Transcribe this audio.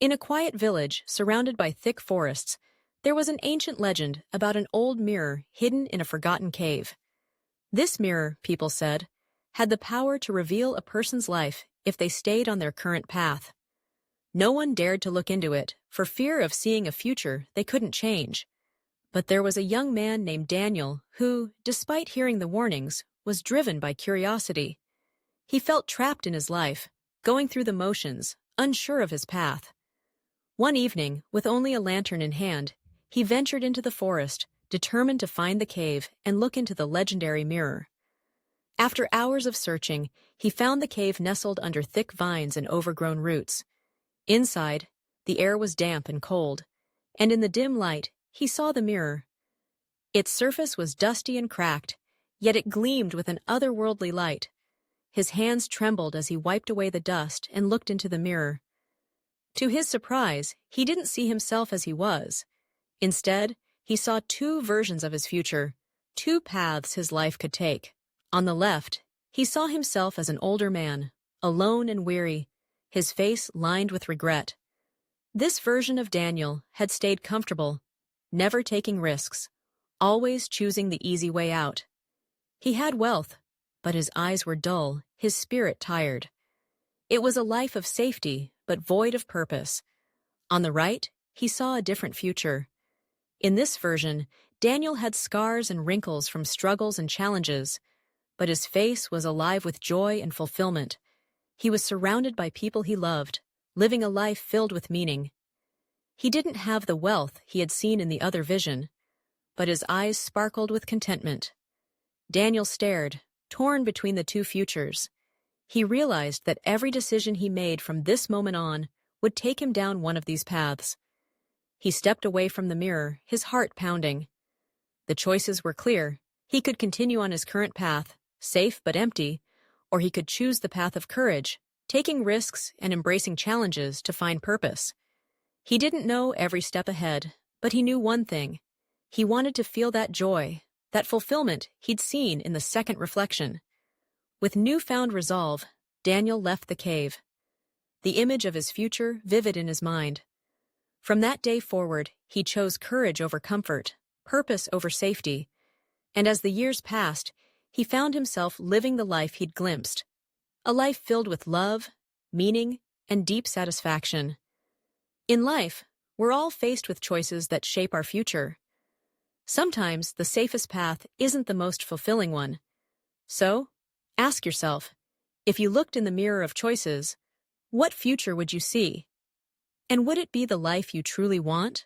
In a quiet village surrounded by thick forests, there was an ancient legend about an old mirror hidden in a forgotten cave. This mirror, people said, had the power to reveal a person's life if they stayed on their current path. No one dared to look into it for fear of seeing a future they couldn't change. But there was a young man named Daniel who, despite hearing the warnings, was driven by curiosity. He felt trapped in his life, going through the motions, unsure of his path. One evening, with only a lantern in hand, he ventured into the forest, determined to find the cave and look into the legendary mirror. After hours of searching, he found the cave nestled under thick vines and overgrown roots. Inside, the air was damp and cold, and in the dim light, he saw the mirror. Its surface was dusty and cracked, yet it gleamed with an otherworldly light. His hands trembled as he wiped away the dust and looked into the mirror. To his surprise, he didn't see himself as he was. Instead, he saw two versions of his future, two paths his life could take. On the left, he saw himself as an older man, alone and weary, his face lined with regret. This version of Daniel had stayed comfortable, never taking risks, always choosing the easy way out. He had wealth, but his eyes were dull, his spirit tired. It was a life of safety, but void of purpose. On the right, he saw a different future. In this version, Daniel had scars and wrinkles from struggles and challenges, but his face was alive with joy and fulfillment. He was surrounded by people he loved, living a life filled with meaning. He didn't have the wealth he had seen in the other vision, but his eyes sparkled with contentment. Daniel stared, torn between the two futures. He realized that every decision he made from this moment on would take him down one of these paths. He stepped away from the mirror, his heart pounding. The choices were clear. He could continue on his current path, safe but empty, or he could choose the path of courage, taking risks and embracing challenges to find purpose. He didn't know every step ahead, but he knew one thing. He wanted to feel that joy, that fulfillment he'd seen in the second reflection. With newfound resolve, Daniel left the cave, the image of his future vivid in his mind. From that day forward, he chose courage over comfort, purpose over safety, and as the years passed, he found himself living the life he'd glimpsed, a life filled with love, meaning, and deep satisfaction. In life, we're all faced with choices that shape our future. Sometimes the safest path isn't the most fulfilling one. So, ask yourself, if you looked in the mirror of choices, what future would you see? And would it be the life you truly want?